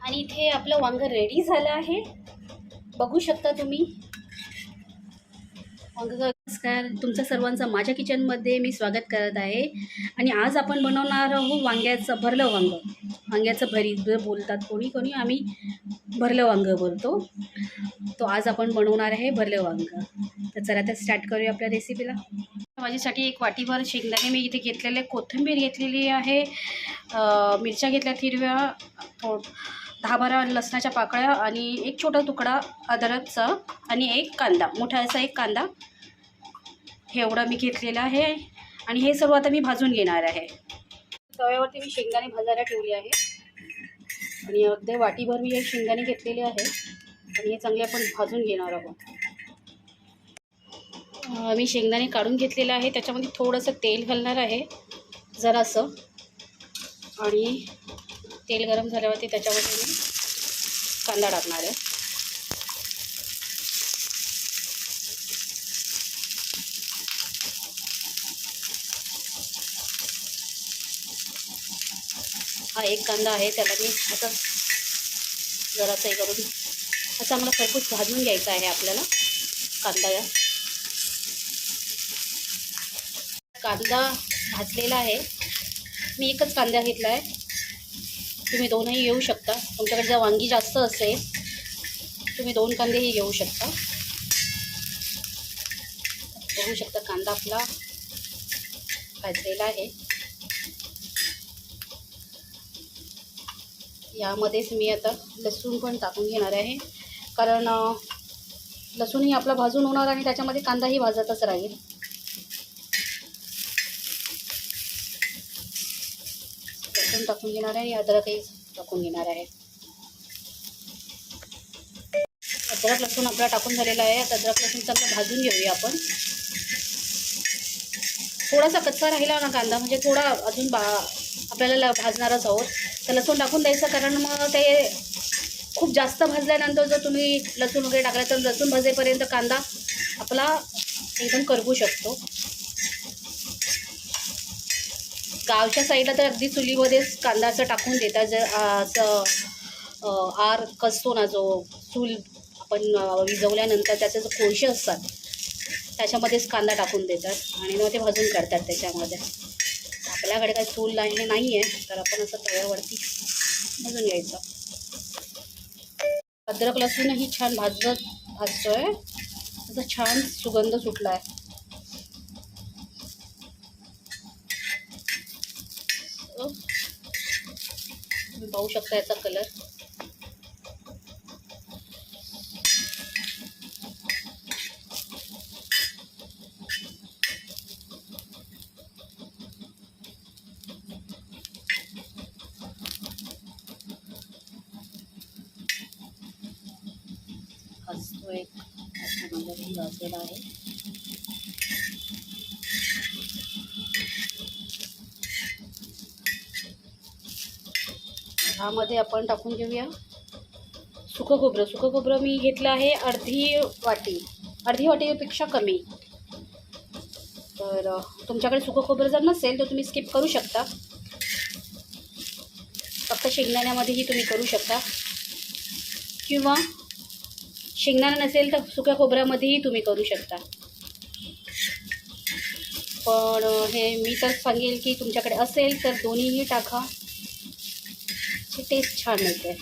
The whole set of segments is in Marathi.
आणि इथे आपलं वांग रेडी झालं आहे, बघू शकता तुम्ही. नमस्कार, तुमचं सर्वांचं माझ्या किचनमध्ये मी स्वागत करत आहे. आणि आज आपण बनवणार आहोत वांग्याचं भरलं वांग. वांग्याचं भरीत बोलतात कोणी कोणी, आम्ही भरलं वांग बोलतो. तो आज आपण बनवणार आहे भरलं वांग. तर चला तर स्टार्ट करूया आपल्या रेसिपीला. माझ्यासाठी एक वाटीभर शेंगदाणे मी इथे घेतलेले, कोथिंबीर घेतलेली आहे, मिरच्या घेतल्या हिरव्या, 10-12 लसणाच्या पाकळ्या आणि एक छोटा तुकडा अद्रकचा आणि एक कांदा, मोठा असा एक कांदा, हे एवढं मी घेतलेलं आहे. आणि हे सर्व आता मी भाजून घेणार आहे. तव्यावरती मी शेंगदाणे भाजायला ठेवले आहे आणि अगदी वाटीभर मी हे शेंगदाणे घेतलेले आहे आणि हे चांगले आपण भाजून घेणार आहोत. मी शेंगदाणे काढून घेतलेलं आहे, त्याच्यामध्ये थोडंसं तेल घालणार आहे जरासं, आणि तेल गरम झाल्यावरती त्याच्यामध्ये मी कांदा टाकणार आहे. हा एक कांदा आहे, त्याला मी असं जरासं हे करून चांगला खरपूस भाजून घ्यायचा आहे आपल्याला कांदा. कांदा भाजलेला आहे. मी एकच कांदा घेतला आहे, तुम्ही दोनही घेऊ शकता. तुमच्याकडे जर वांगी जास्त असेल तुम्ही 2 कांदेही घेऊ शकता. बघू शकता कांदा आपला भाजलेला आहे. यामध्येच मी आता लसूण पण टाकून घेणार आहे, कारण लसूणही आपला भाजून होणार आणि त्याच्यामध्ये कांदाही भाजतच राहील. लसूण टाकून घेणार आहे, अद्रकही टाकून घेणार आहे. अद्रक लसूण आपला टाकून झालेला आहे. आता अद्रक लसूण चांगलं भाजून घेऊया आपण. थोडासा कच्चा राहिला ना कांदा, म्हणजे थोडा अजून आपल्याला भाजणारच आहोत, तर लसूण टाकून द्यायचं, कारण मग ते खूप जास्त भाजल्यानंतर जर तुम्ही लसूण वगैरे टाकला तर लसूण भाजेपर्यंत कांदा आपला एकदम करपू शकतो. गावच्या साईडला तर अगदी चुलीमध्येच कांदा असं टाकून देतात. जर असं आर कसतो ना, जो चूल आपण विझवल्यानंतर त्याचे जो कोळसे असतात त्याच्यामध्येच कांदा टाकून देतात आणि मग ते भाजून काढतात त्याच्यामध्ये. आपल्याकडे काही चूल नाही आहे, तर आपण असं तव्यावरती भाजून घ्यायचं. अद्रक लसूणही छान भाजतोय, त्याचा छान सुगंध सुटला आहे. तुम्ही पाहू शकता याचा कलर. तो एक अशामध्ये भाजलेला आहे. ह्यामध्ये आपण टाकून घेऊया सुकं खोबरं. सुकं खोबरं मी घेतलं आहे अर्धी वाटीपेक्षा कमी. तर तुमच्याकडे सुकं खोबरं जर नसेल तर तुम्ही स्किप करू शकता, फक्त शेंगदाण्यामध्येही तुम्ही करू शकता, किंवा शेंगदाणा नसेल तर सुक्या खोबऱ्यामध्येही तुम्ही करू शकता. पण हे मी तर सांगेल की तुमच्याकडे असेल तर दोन्हीही टाका, टेस्ट छान येते.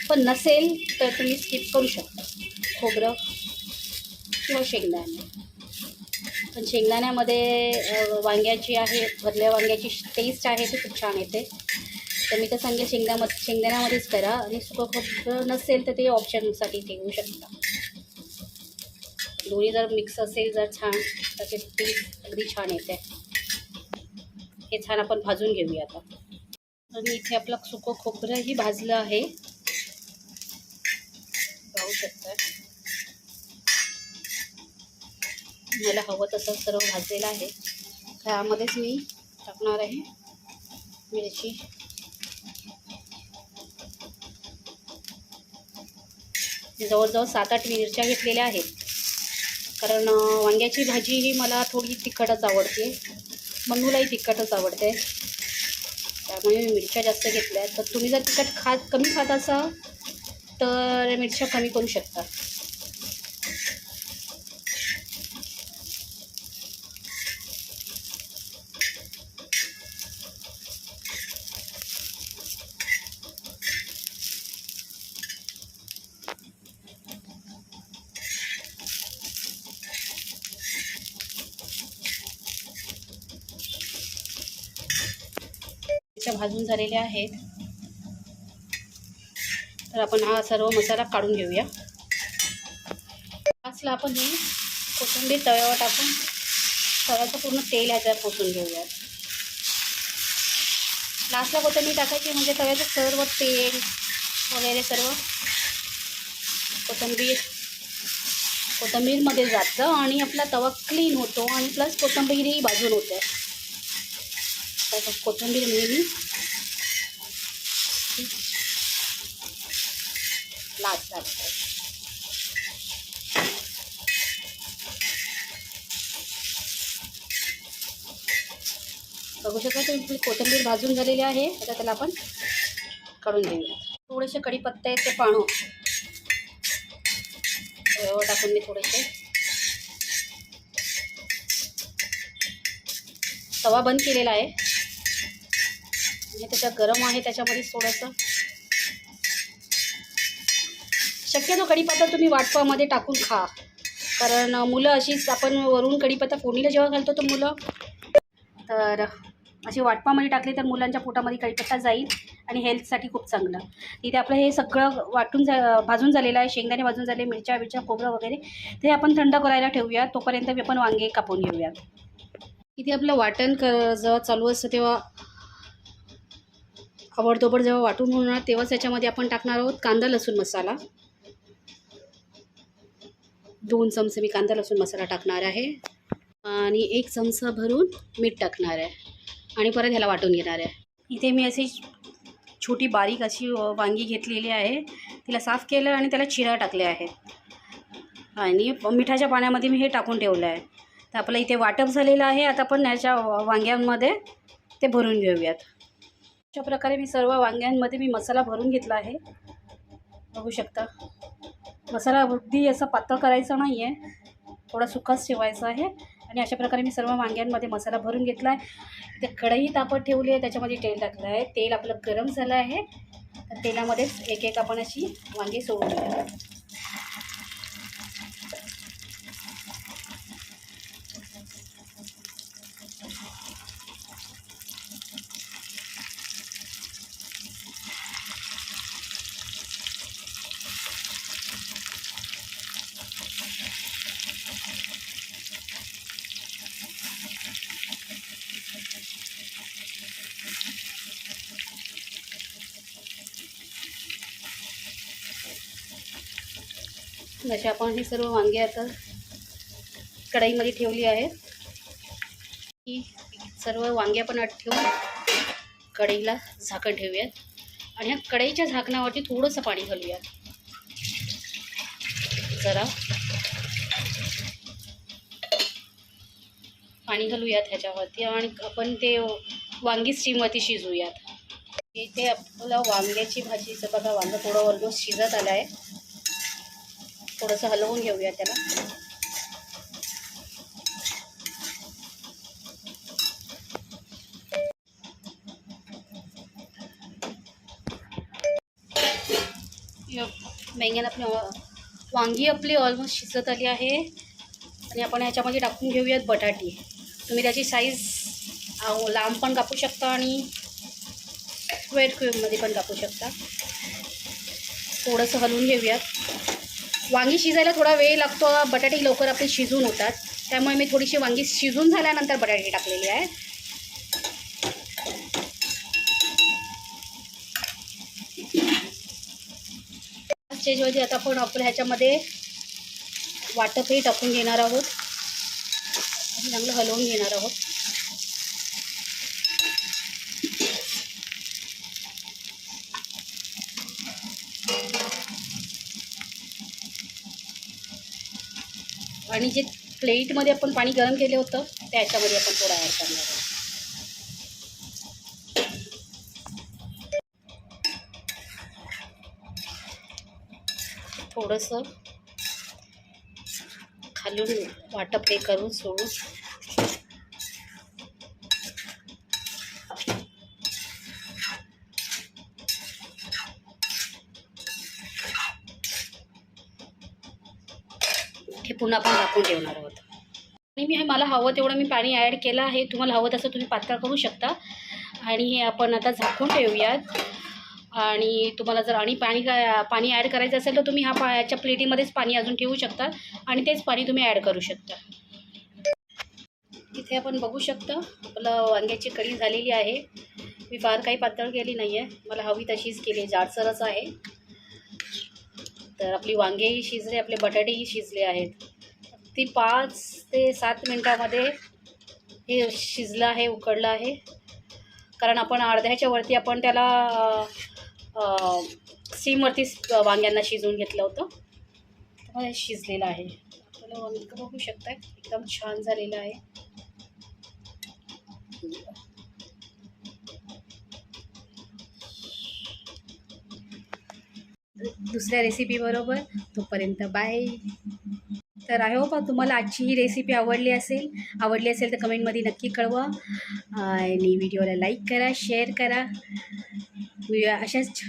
पण नसेल तर तुम्ही स्किप करू शकता खोबरं किंवा शेंगदाणे. पण शेंगदाण्यामध्ये वांग्याची आहे, भरल्या वांग्याची टेस्ट आहे ती खूप छान येते. तर मी तर सांगेल शेंगदाण्यामध्येच करा. आणि सुकं खोबरं नसेल तर ते ऑप्शनसाठी ठेवू शकता. दोन्ही जर मिक्स असेल जर छान तर ते टेस्ट अगदी छान येते. हे छान आपण भाजून घेऊया आता. आणि इथे आपलं सुकं खोबरंही भाजलं आहे, पाहू शकता. मला हवं तसं सर्व भाजलेलं आहे. त्यामध्येच मी टाकणार आहे मिरची. जवळजवळ 7-8 मिरच्या घेतलेल्या आहेत, कारण वांग्याची भाजी ही मला थोडी तिखटच आवडते, मनूलाही तिखटच आवडते. त्यामुळे मी मिरच्या जास्त घेतल्या आहेत. तर तुम्ही जर तिखट कमी खात असाल तर मिरच्या कमी करू शकता. मिरच्या भाजून झालेल्या आहेत. तर आपण हा सर्व मसाला काढून घेऊया. लास्टला आपण ही कोथिंबीर तव्यावर टाकून तव्याचं पूर्ण तेल ह्याच्यात पोसून घेऊया. लास्टला कोथिंबीर टाकायची म्हणजे तव्याचं सर्व तेल वगैरे सर्व कोथिंबीरमध्ये जातं आणि आपला तवा क्लीन होतो आणि प्लस कोथिंबीरही भाजून होते. तर कोथिंबीर नेहमी लास्ट लागते. बघू शकता तुम्ही कोथिंबीर भाजून झालेली आहे. आता त्याला आपण काढून घेऊया. थोडेसे कढीपत्त्याचे पानं टाकून मी थोडेसे. तवा बंद केलेला आहे म्हणजे त्याच्या गरम आहे, त्याच्यामध्ये थोडंसं शक्यतो कढीपत्ता तुम्ही वाटपामध्ये टाकून खा, कारण मुलं अशीच आपण वरून कढीपत्ता फोडणीला जेव्हा घालतो तर मुलं तर अशी वाटपामध्ये टाकली तर मुलांच्या पोटामध्ये कढीपत्ता जाईल आणि हेल्थसाठी खूप चांगलं. इथे आपलं हे सगळं भाजून झालेलं आहे. शेंगदाणे भाजून झाले, मिरच्या खोबरं वगैरे ते आपण थंड करायला ठेवूया. तोपर्यंत आपण वांगे कापून घेऊयात. इथे आपलं वाटण जेव्हा चालू असतं तेव्हा आवडतोबड जेव्हा वाटून होणार तेव्हाच त्याच्यामध्ये आपण टाकणार आहोत कांदा लसूण मसाला. 2 चमचे मी कांदा लसूण मसाला टाकणार आहे आणि 1 चमचा भरून मीठ टाकणार आहे आणि परत ह्याला वाटून घेणार आहे. इथे मी अशी छोटी बारीक अशी वांगी घेतलेली आहे. तिला साफ केलं आणि त्याला चिरा टाकले आहेत आणि मिठाच्या पाण्यामध्ये मी हे टाकून ठेवलं आहे. तर आपलं इथे वाटप झालेलं आहे. आता आपण ह्याच्या वांग्यांमध्ये ते भरून घेऊयात. अशा प्रकारे मी सर्व वांग्यांमध्ये मी मसाला भरून घेतला आहे. बघू शकता मसाला अगदी असा पातळ करायचा नाही आहे, थोडा सुकाच ठेवायचा आहे. आणि अशा प्रकारे मी सर्व वांग्यांमध्ये मसाला भरून घेतला आहे. ते कढई तापत ठेवली आहे, त्याच्यामध्ये तेल टाकलं आहे. तेल आपलं गरम झालं आहे. तर तेलामध्येच एक एक आपण अशी वांगी सोडून घेऊया. जसे आपण ही सर्व वांगी आता कढईमध्ये ठेवली आहेत. ही सर्व वांगी आपण ठेवून कढईला झाकण ठेवूयात आणि ह्या कढईच्या झाकणावरती थोडंसं पाणी घालूयात. जरा पाणी घालूयात ह्याच्यावरती आणि आपण ते वांगी स्टीमवरती शिजवूयात. इथे आपलं वांग्याची भाजीचं बघा वांगं थोडं ऑलमोस्ट शिजत आलं आहे. थोडंसं हलवून घेऊया त्याला. बैंगन आपली वांगी आपली ऑलमोस्ट शिजत आली आहे आणि आपण ह्याच्यामध्ये टाकून घेऊयात बटाटे. तुम्ही त्याची साईज लांब पण कापू शकता आणि स्क्वेअर क्यूबमध्ये पण कापू शकता. थोडंसं हलवून घेऊयात. वांगी शिजायला थोडा वेळ लागतो, बटाटे लवकर आपले शिजून होतात, त्यामुळे मी थोडीशी वांगी शिजून झाल्यानंतर बटाटे टाकलेली आहे. स्टेजवरती आता आपण आपल्या ह्याच्यामध्ये वाटपही टाकून घेणार आहोत आणि चांगलं हलवून घेणार आहोत. आणि जे प्लेटमध्ये आपण पाणी गरम केलं होतं त्याच्यामध्ये आपण थोडं ॲड करणार आहोत. थोडंसं खालून वाटप हे करून सोडून हे पुन्हा आपण झाकून ठेवणार आहोत. आणि मला हवं तेवढं मी पाणी ॲड केलं आहे. तुम्हाला हवं तसं तुम्ही पातळ करू शकता. आणि हे आपण आता झाकून ठेवूयात. आणि तुम्हाला जर पाणी ॲड करायचं असेल तर तुम्ही याच्या प्लेटीमध्येच पाणी अजून ठेवू शकता आणि तेच पाणी तुम्ही ॲड करू शकता. इथे आपण बघू शकता आपलं वांग्याची कढी झालेली आहे. मी फार काही पातळ केली नाही आहे, मला हवी तशीच केली, जाडसरच आहे. तर आपली वांगेही शिजले, आपले बटाटेही शिजले आहेत. ती 5 ते 7 मिनटामध्ये हे शिजलं आहे, उकडलं आहे. कारण आपण अर्ध्याच्या वरती आपण त्याला स्टीमवरतीच वांग्यांना शिजवून घेतलं होतं. तर हे शिजलेलं आहे. आपल्याला वांगं बघू शकता एकदम छान झालेलं आहे. दुसऱ्या रेसिपी बरोबर, तोपर्यंत बाय. तर आय होप तुम्हाला आजची ही रेसिपी आवडली असेल तर कमेंटमध्ये नक्की कळवा. आणि व्हिडिओला लाईक करा, शेअर करा. अशाच